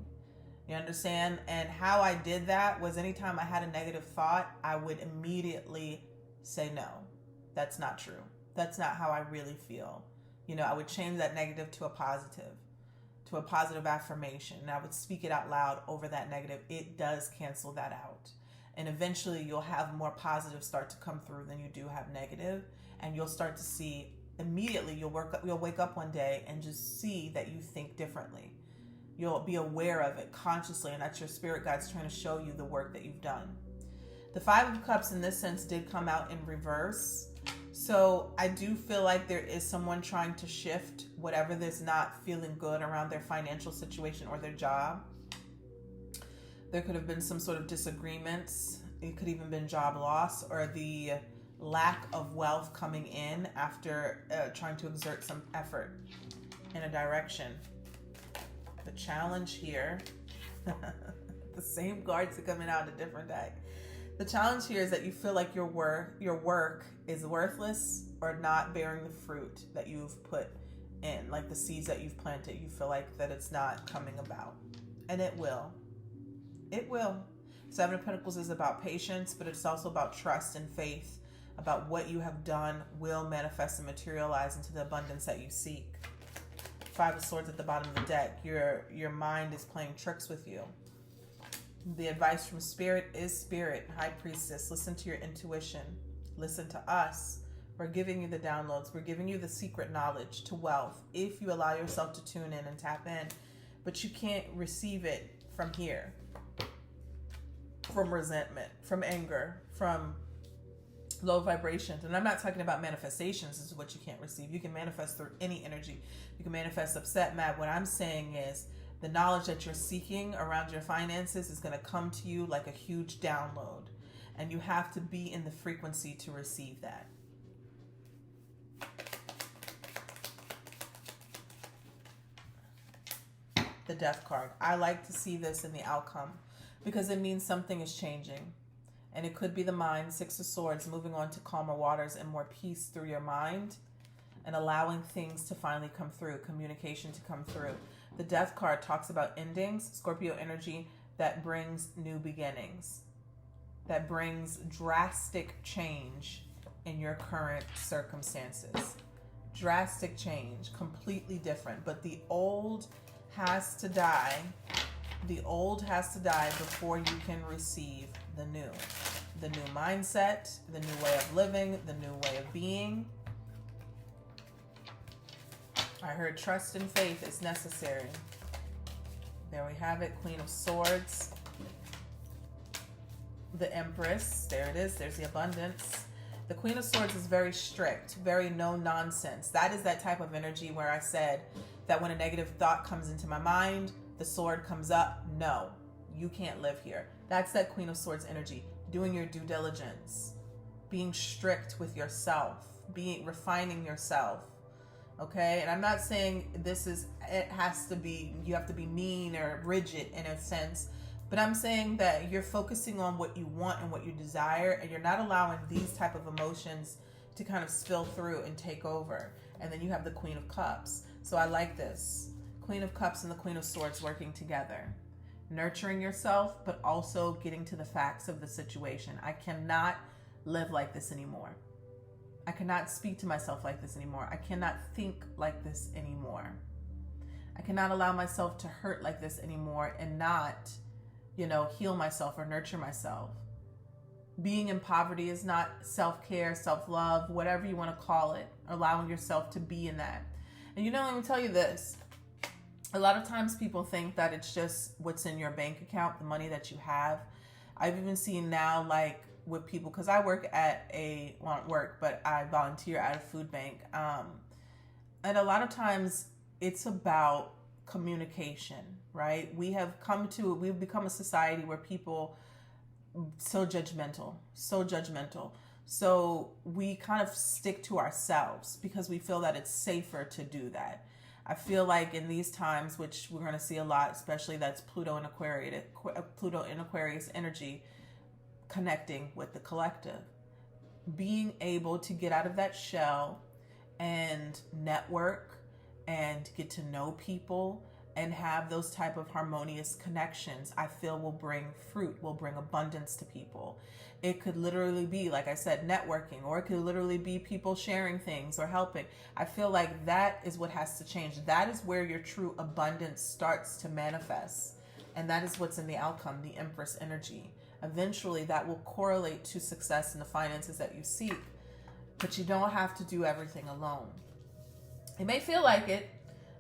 You understand? And how I did that was anytime I had a negative thought, I would immediately say, no, that's not true. That's not how I really feel. You know, I would change that negative to a positive affirmation. And I would speak it out loud over that negative. It does cancel that out. And eventually you'll have more positive start to come through than you do have negative. And you'll start to see immediately, you'll wake up one day and just see that you think differently. You'll be aware of it consciously, and that's your spirit guides trying to show you the work that you've done. The Five of Cups in this sense did come out in reverse. So I do feel like there is someone trying to shift whatever that's not feeling good around their financial situation or their job. There could have been some sort of disagreements. It could even been job loss or the lack of wealth coming in after trying to exert some effort in a direction. The challenge here, the same cards are coming out a different day. The challenge here is that you feel like your work is worthless or not bearing the fruit that you've put in, like the seeds that you've planted. You feel like that it's not coming about, and it will. It will. Seven of Pentacles is about patience, but it's also about trust and faith about what you have done will manifest and materialize into the abundance that you seek. Five of Swords at the bottom of the deck. Your mind is playing tricks with you. The advice from Spirit is Spirit. High Priestess, listen to your intuition. Listen to us. We're giving you the downloads. We're giving you the secret knowledge to wealth if you allow yourself to tune in and tap in. But you can't receive it from here. From resentment, from anger, from low vibrations. And I'm not talking about manifestations. This is what you can't receive. You can manifest through any energy. You can manifest upset, mad. What I'm saying is the knowledge that you're seeking around your finances is going to come to you like a huge download. And you have to be in the frequency to receive that. The Death card. I like to see this in the outcome because it means something is changing. And it could be the mind, Six of Swords, moving on to calmer waters and more peace through your mind and allowing things to finally come through, communication to come through. The Death card talks about endings, Scorpio energy that brings new beginnings, that brings drastic change in your current circumstances. Drastic change, completely different. But the old has to die. The old has to die before you can receive the new. The new mindset, the new way of living, the new way of being. I heard trust and faith is necessary. There we have it. Queen of Swords. The Empress. There it is. There's the abundance. The Queen of Swords is very strict, very no nonsense. That is that type of energy where I said that when a negative thought comes into my mind, the sword comes up. No, you can't live here. That's that Queen of Swords energy. Doing your due diligence. Being strict with yourself. Refining yourself. Okay, and I'm not saying it has to be, you have to be mean or rigid in a sense, but I'm saying that you're focusing on what you want and what you desire, and you're not allowing these type of emotions to kind of spill through and take over. And then you have the Queen of Cups. So I like this. Queen of Cups and the Queen of Swords working together. Nurturing yourself, but also getting to the facts of the situation. I cannot live like this anymore. I cannot speak to myself like this anymore. I cannot think like this anymore. I cannot allow myself to hurt like this anymore and not, heal myself or nurture myself. Being in poverty is not self-care, self-love, whatever you want to call it. Allowing yourself to be in that. And let me tell you this. A lot of times people think that it's just what's in your bank account, the money that you have. I've even seen now, like, with people, because I work at I volunteer at a food bank. And a lot of times it's about communication, right? We've become a society where people so judgmental. So we kind of stick to ourselves because we feel that it's safer to do that. I feel like in these times, which we're going to see a lot, especially that's Pluto in Aquarius energy, connecting with the collective, being able to get out of that shell and network and get to know people and have those type of harmonious connections, I feel will bring fruit, will bring abundance to people. It could literally be, like I said, networking, or it could literally be people sharing things or helping. I feel like that is what has to change. That is where your true abundance starts to manifest. And that is what's in the outcome, the Empress energy. Eventually that will correlate to success in the finances that you seek, but you don't have to do everything alone. It may feel like it,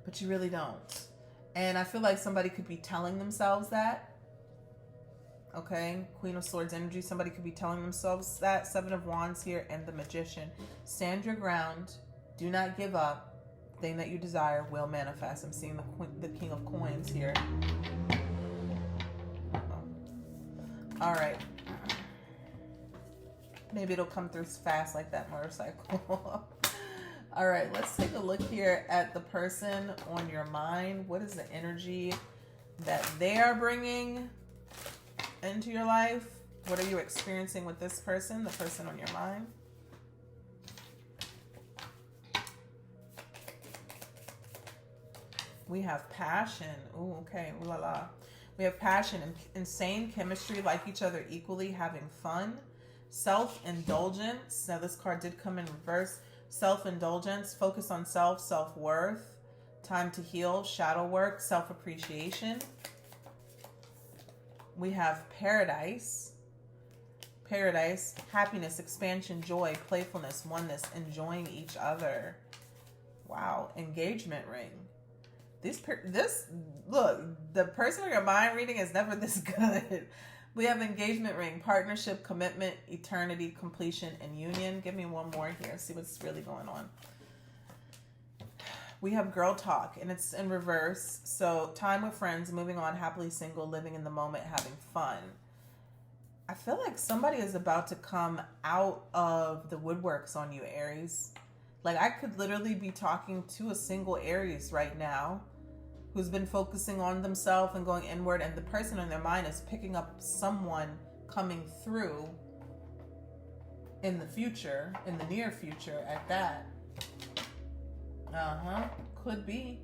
but you really don't. And I feel like somebody could be telling themselves that, Okay, Queen of Swords energy. Somebody could be telling themselves that. Seven of Wands here and the Magician. Stand your ground. Do not give up. Thing that you desire will manifest. I'm seeing the King of Coins here. All right. Maybe it'll come through fast like that motorcycle. All right, let's take a look here at the person on your mind. What is the energy that they are bringing into your life? What are you experiencing with this person, the person on your mind? We have passion. Ooh, okay. Ooh la la. We have passion and insane chemistry, like each other equally, having fun. Self-indulgence. Now this card did come in reverse. Self-indulgence, focus on self, self-worth. Time to heal, shadow work, self-appreciation. We have paradise. Paradise, happiness, expansion, joy, playfulness, oneness, enjoying each other. Wow, engagement ring. Look, the person on your mind reading is never this good. We have engagement ring, partnership, commitment, eternity, completion, and union. Give me one more here. See what's really going on. We have girl talk, and it's in reverse. So time with friends, moving on, happily single, living in the moment, having fun. I feel like somebody is about to come out of the woodworks on you, Aries. Like, I could literally be talking to a single Aries right now who's been focusing on themselves and going inward, and the person on their mind is picking up someone coming through in the future, in the near future at that. Could be.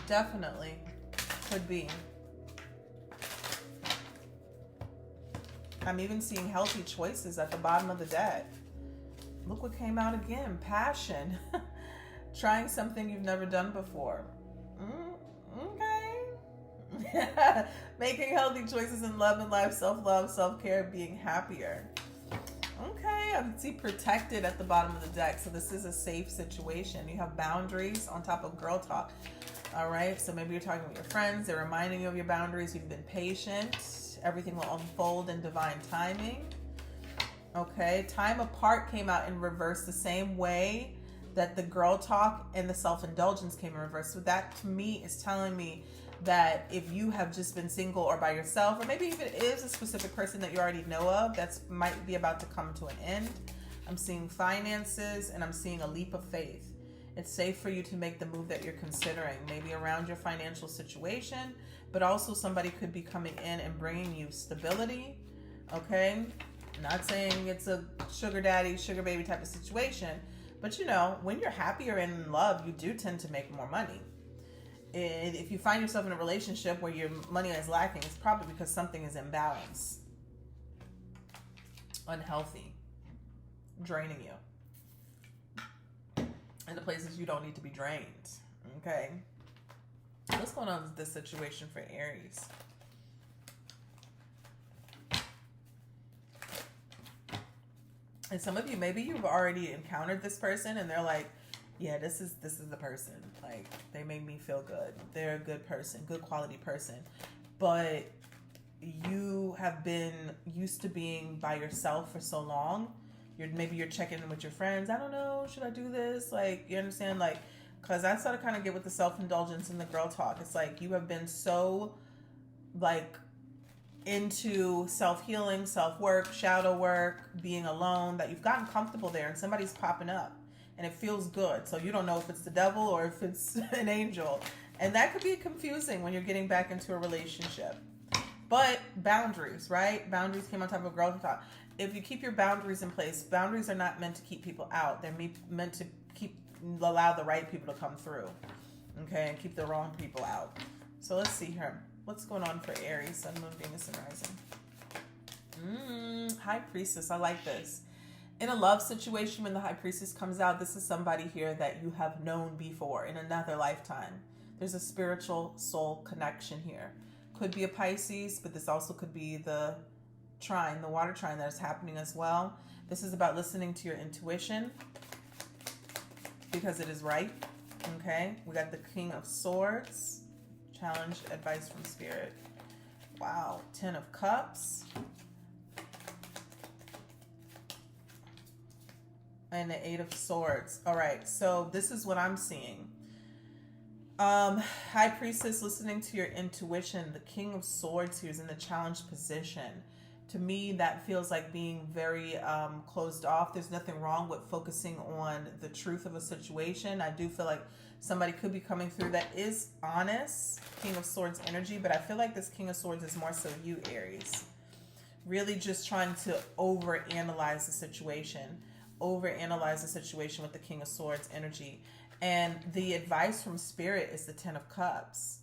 Definitely. Could be. I'm even seeing healthy choices at the bottom of the deck. Look what came out again. Passion. Trying something you've never done before. Okay. Making healthy choices in love and life, self-love, self-care, being happier. Okay, I see protected at the bottom of the deck. So this is a safe situation. You have boundaries on top of girl talk. All right, so maybe you're talking with your friends. They're reminding you of your boundaries. You've been patient. Everything will unfold in divine timing. Okay, time apart came out in reverse the same way that the girl talk and the self-indulgence came in reverse. So that to me is telling me that if you have just been single or by yourself, or maybe even it is a specific person that you already know of, that's might be about to come to an end. I'm seeing finances and I'm seeing a leap of faith. It's safe for you to make the move that you're considering, maybe around your financial situation, but also somebody could be coming in and bringing you stability. Okay, not saying it's a sugar daddy, sugar baby type of situation, but you know, when you're happy or in love, you do tend to make more money. If you find yourself in a relationship where your money is lacking, it's probably because something is imbalanced, unhealthy, draining you in the places you don't need to be drained. Okay, what's going on with this situation for Aries? And some of you, maybe you've already encountered this person and they're like, yeah, this is the person. Like, they make me feel good. They're a good person, good quality person. But you have been used to being by yourself for so long. Maybe you're checking in with your friends. I don't know, should I do this? Like, you understand? Like, because that's how to kind of get with the self-indulgence and the girl talk. It's like you have been so, like, into self-healing, self-work, shadow work, being alone, that you've gotten comfortable there and somebody's popping up. And it feels good. So you don't know if it's the devil or if it's an angel. And that could be confusing when you're getting back into a relationship. But boundaries, right? Boundaries came on top of girl talk. If you keep your boundaries in place, boundaries are not meant to keep people out. They're meant to allow the right people to come through. Okay, and keep the wrong people out. So let's see here. What's going on for Aries, Sun, Moon, Venus, and Rising? High Priestess. I like this. In a love situation, when the High Priestess comes out, this is somebody here that you have known before in another lifetime. There's a spiritual soul connection here. Could be a Pisces, but this also could be the trine, the water trine that is happening as well. This is about listening to your intuition because it is right. Okay, we got the King of Swords. Challenge, advice from Spirit. Wow. 10 of Cups. And the 8 of Swords. All right. So this is what I'm seeing. High Priestess, listening to your intuition. The King of Swords here is in the challenged position. To me, that feels like being very closed off. There's nothing wrong with focusing on the truth of a situation. I do feel like somebody could be coming through that is honest, King of Swords energy, but I feel like this King of Swords is more so you, Aries. Really just trying to overanalyze the situation. Overanalyze the situation with the King of Swords energy. And the advice from Spirit is the 10 of Cups.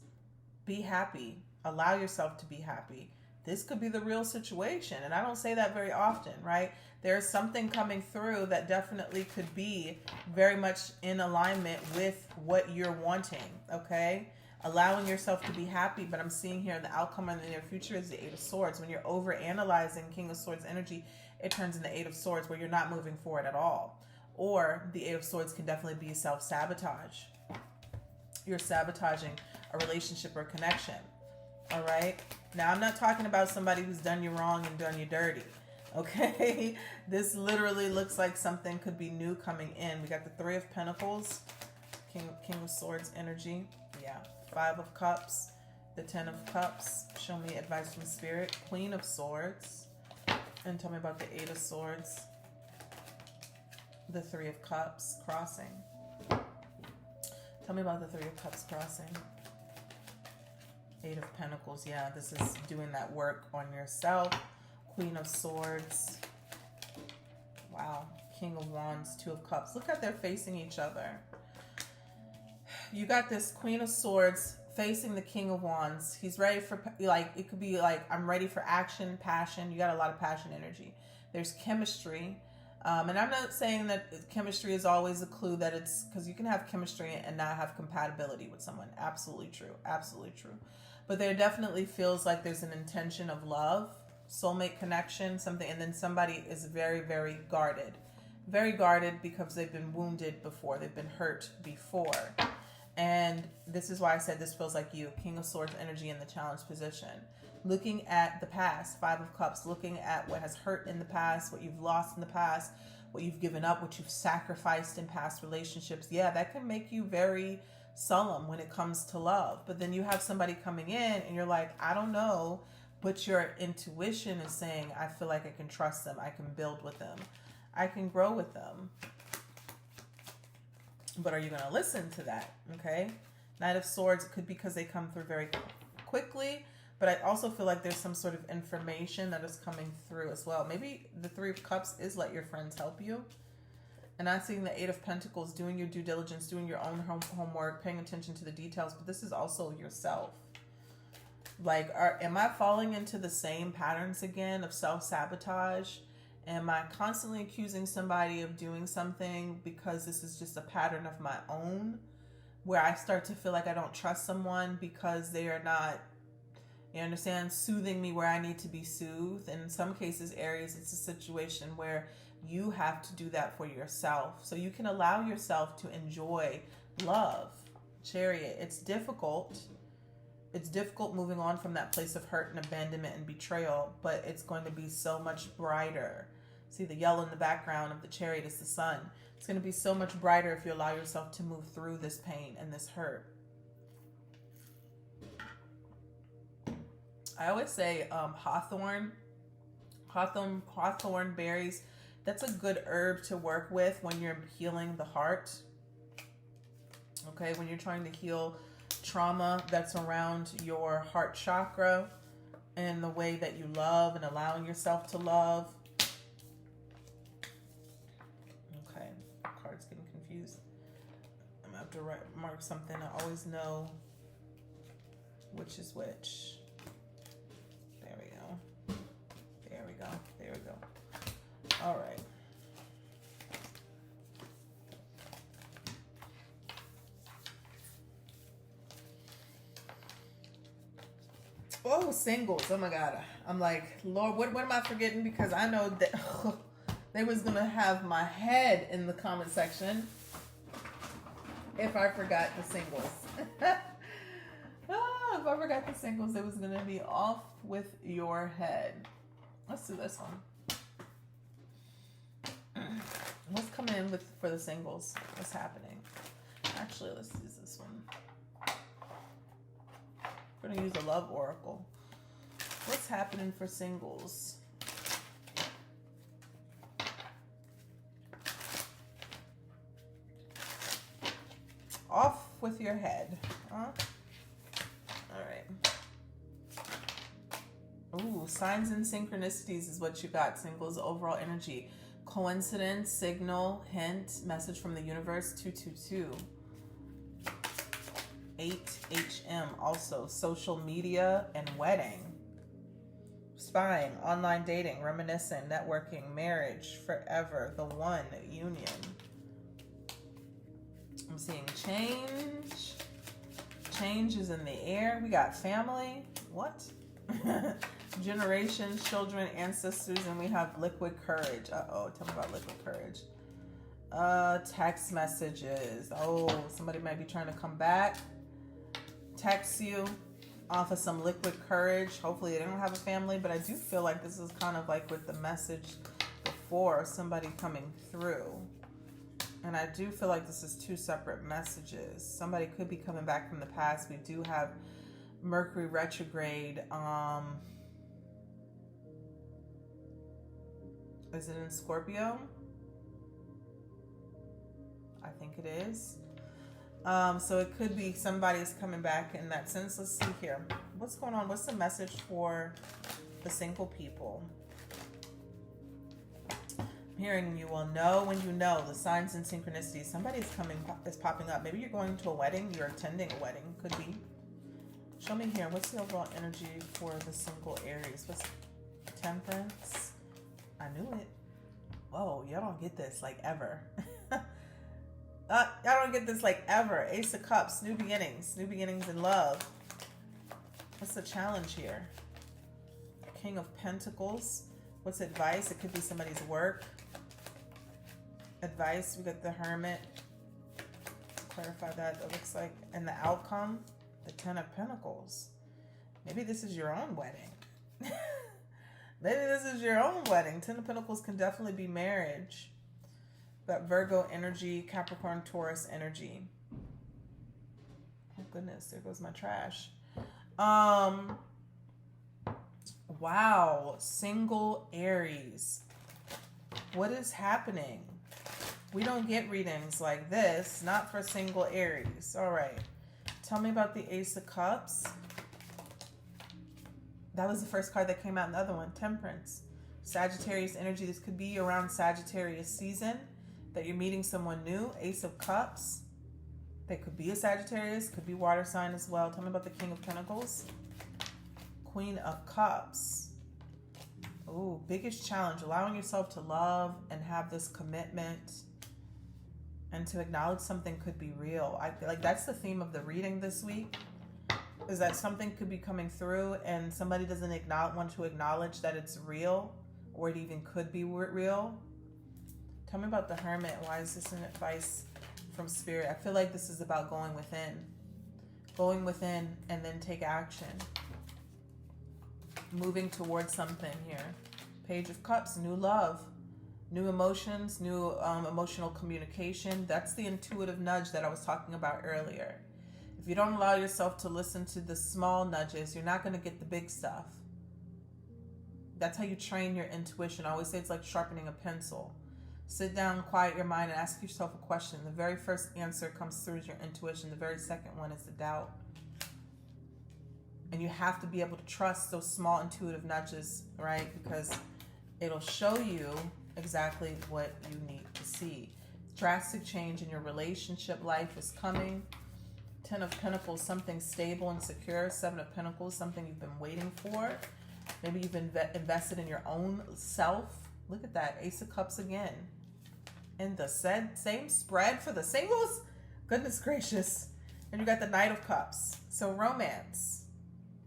Be happy. Allow yourself to be happy. This could be the real situation. And I don't say that very often, right? There's something coming through that definitely could be very much in alignment with what you're wanting, okay? Allowing yourself to be happy. But I'm seeing here the outcome in the near future is the 8 of Swords. When you're overanalyzing King of Swords energy, it turns into 8 of Swords where you're not moving forward at all. Or the 8 of Swords can definitely be self-sabotage. You're sabotaging a relationship or connection. All right. Now, I'm not talking about somebody who's done you wrong and done you dirty. Okay. This literally looks like something could be new coming in. We got the 3 of Pentacles, King of Swords energy. Yeah. 5 of Cups, the 10 of Cups. Show me advice from Spirit. Queen of Swords. And tell me about the 8 of Swords. The 3 of Cups crossing. Tell me about the 3 of Cups crossing. 8 of Pentacles. Yeah, this is doing that work on yourself. Queen of Swords. Wow. King of Wands, 2 of Cups. Look at they're facing each other. You got this Queen of Swords facing the King of Wands. He's ready for, like, it could be like, I'm ready for action, passion. You got a lot of passion energy. There's chemistry. And I'm not saying that chemistry is always a clue that it's, because you can have chemistry and not have compatibility with someone. Absolutely true. Absolutely true. But there definitely feels like there's an intention of love, soulmate connection, something, and then somebody is very, very guarded. Very guarded because they've been wounded before. They've been hurt before. And this is why I said this feels like you. King of Swords energy in the challenged position. Looking at the past, 5 of Cups, looking at what has hurt in the past, what you've lost in the past, what you've given up, what you've sacrificed in past relationships. Yeah, that can make you very solemn when it comes to love. But then you have somebody coming in and you're like, I don't know, but your intuition is saying, I feel like I can trust them. I can build with them. I can grow with them. But are you going to listen to that? Okay. Knight of Swords, it could be because they come through very quickly. But I also feel like there's some sort of information that is coming through as well. Maybe the 3 of Cups is let your friends help you. And I'm seeing the 8 of Pentacles, doing your due diligence, doing your own homework, paying attention to the details. But this is also yourself. Like, am I falling into the same patterns again of self-sabotage? Am I constantly accusing somebody of doing something because this is just a pattern of my own? Where I start to feel like I don't trust someone because they are not, you understand, soothing me where I need to be soothed. And in some cases, Aries, it's a situation where you have to do that for yourself. So you can allow yourself to enjoy love. Chariot, it's difficult. It's difficult moving on from that place of hurt and abandonment and betrayal, but it's going to be so much brighter. See, the yellow in the background of the Chariot is the sun. It's going to be so much brighter if you allow yourself to move through this pain and this hurt. I always say hawthorn berries. That's a good herb to work with when you're healing the heart. Okay, when you're trying to heal trauma that's around your heart chakra and the way that you love and allowing yourself to love. Okay, card's getting confused. I'm gonna have to mark something. I always know which is which. There we go. There we go. There we go. All right. Oh, singles. Oh my God. I'm like, Lord, what am I forgetting? Because I know that they was going to have my head in the comment section if I forgot the singles. Oh Whoever got the singles, it was going to be off with your head. Let's do this one. What's coming in for the singles? What's happening? Actually, let's use this one. We're going to use a love oracle. What's happening for singles? Off with your head. Huh? All right. Ooh, signs and synchronicities is what you got. Singles, overall energy. Coincidence, signal, hint, message from the universe, 222. 8HM, also social media and wedding. Spying, online dating, reminiscent, networking, marriage, forever, the one, union. I'm seeing change. Change is in the air. We got family. What? Generations, children, ancestors, and we have liquid courage. Uh-oh, tell me about liquid courage. Text messages. Oh, somebody might be trying to come back. Text you off of some liquid courage. Hopefully they don't have a family, but I do feel like this is kind of like with the message before, somebody coming through. And I do feel like this is two separate messages. Somebody could be coming back from the past. We do have Mercury retrograde. Is it in Scorpio? I think it is. So it could be somebody's coming back in that sense. Let's see here. What's going on? What's the message for the single people? I'm hearing you will know when you know the signs and synchronicities. Somebody's is popping up. Maybe you're going to a wedding. You're attending a wedding. Could be. Show me here. What's the overall energy for the single Aries? What's Temperance? I knew it. Whoa, y'all don't get this like ever. Y'all don't get this like ever. Ace of Cups, new beginnings in love. What's the challenge here? King of Pentacles. What's advice? It could be somebody's work. Advice, we got the Hermit. Clarify that, it looks like. And the outcome, the Ten of Pentacles. Maybe this is your own wedding. Maybe this is your own wedding. Ten of Pentacles can definitely be marriage. Got Virgo energy, Capricorn, Taurus energy. Oh goodness, there goes my trash. Wow, single Aries. What is happening? We don't get readings like this, not for single Aries. All right, tell me about the Ace of Cups. That was the first card that came out in the other one, Temperance. Sagittarius energy, this could be around Sagittarius season that you're meeting someone new. Ace of Cups. They could be a Sagittarius, could be water sign as well. Tell me about the King of Pentacles. Queen of Cups. Oh, biggest challenge, allowing yourself to love and have this commitment and to acknowledge something could be real. I feel like that's the theme of the reading this week, is that something could be coming through and somebody doesn't want to acknowledge that it's real, or it even could be real. Tell me about the Hermit. Why is this an advice from Spirit? I feel like this is about going within. Going within and then take action. Moving towards something here. Page of Cups, new love. New emotions, new emotional communication. That's the intuitive nudge that I was talking about earlier. If you don't allow yourself to listen to the small nudges, you're not going to get the big stuff. That's how you train your intuition. I always say it's like sharpening a pencil. Sit down, quiet your mind, and ask yourself a question. The very first answer comes through as your intuition. The very second one is the doubt. And you have to be able to trust those small intuitive nudges, right? Because it'll show you exactly what you need to see. Drastic change in your relationship life is coming. Ten of Pentacles, something stable and secure. Seven of Pentacles, something you've been waiting for. Maybe you've invested in your own self. Look at that. Ace of Cups again. And the same spread for the singles? Goodness gracious. And you got the Knight of Cups. So romance,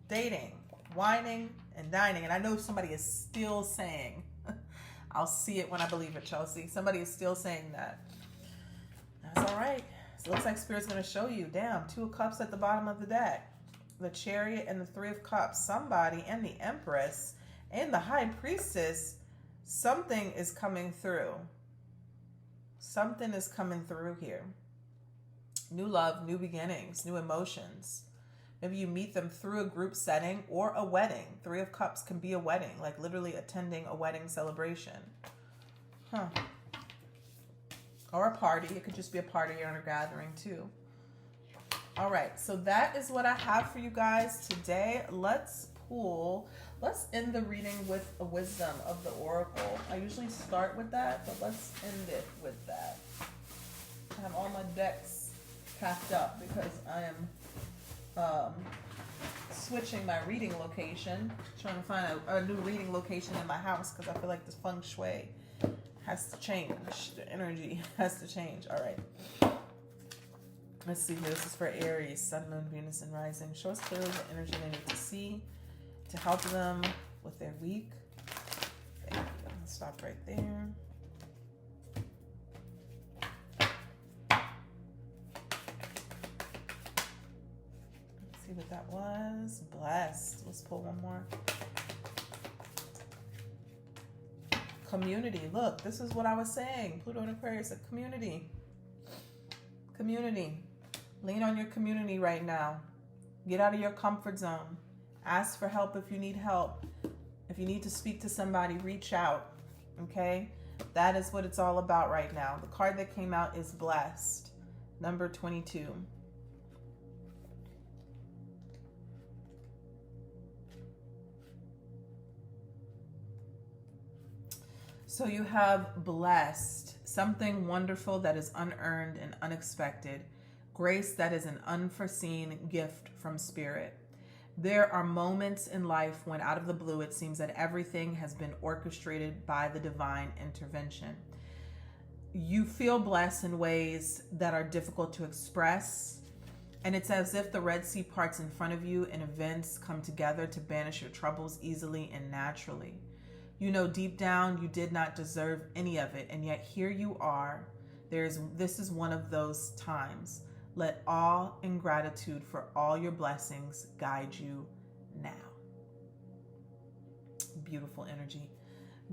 dating, whining, and dining. And I know somebody is still saying, I'll see it when I believe it, Chelsea. Somebody is still saying that. That's all right. So it looks like Spirit's going to show you. Damn, Two of Cups at the bottom of the deck. the Chariot and the Three of Cups, somebody, and the Empress and the High Priestess, something is coming through. Something is coming through here. New love, new beginnings, new emotions. Maybe you meet them through a group setting or a wedding. Three of Cups can be a wedding, like literally attending a wedding celebration. Or a party. It could just be a party or a gathering too. All right, so that is what I have for you guys today. Let's end the reading with a wisdom of the Oracle. I usually start with that, but let's end it with that. I have all my decks packed up because I am switching my reading location, trying to find a new reading location in my house because I feel like this feng shui has to change. The energy has to change. All right. Let's see here. This is for Aries, Sun, Moon, Venus, and Rising. Show us clearly the energy they need to see to help them with their week. Thank you. I'll stop right there. Let's see what that was. Blessed. Let's pull one more. Community. Look, this is what I was saying. Pluto and Aquarius, a community. Community. Lean on your community right now. Get out of your comfort zone. Ask for help if you need help. If you need to speak to somebody, reach out. Okay? That is what it's all about right now. The card that came out is Blessed. Number 22. So you have blessed, something wonderful that is unearned and unexpected, grace that is an unforeseen gift from Spirit. There are moments in life when out of the blue it seems that everything has been orchestrated by the divine intervention. You feel blessed in ways that are difficult to express, and it's as if the Red Sea parts in front of you and events come together to banish your troubles easily and naturally. You know deep down you did not deserve any of it, and yet here you are. This is one of those times. Let awe and gratitude for all your blessings guide you now. Beautiful energy.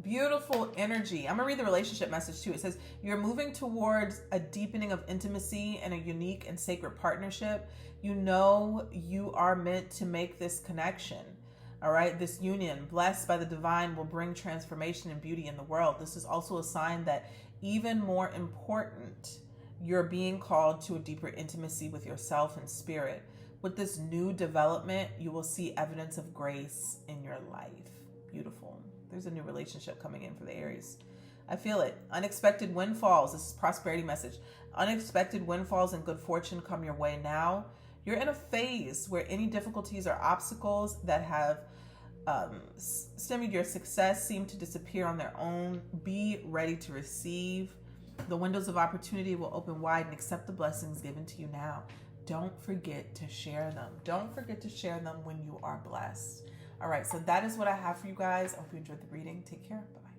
Beautiful energy. I'm going to read the relationship message too. It says, you're moving towards a deepening of intimacy and a unique and sacred partnership. You know you are meant to make this connection. All right, this union, blessed by the divine, will bring transformation and beauty in the world. This is also a sign that even more important, you're being called to a deeper intimacy with yourself and spirit. With this new development, you will see evidence of grace in your life. Beautiful. There's a new relationship coming in for the Aries. I feel it. Unexpected windfalls. This is prosperity message. Unexpected windfalls and good fortune come your way now. You're in a phase where any difficulties or obstacles that have stymied your success seem to disappear on their own. Be ready to receive. The windows of opportunity will open wide and accept the blessings given to you now. Don't forget to share them. Don't forget to share them when you are blessed. All right, so that is what I have for you guys. I hope you enjoyed the reading. Take care. Bye.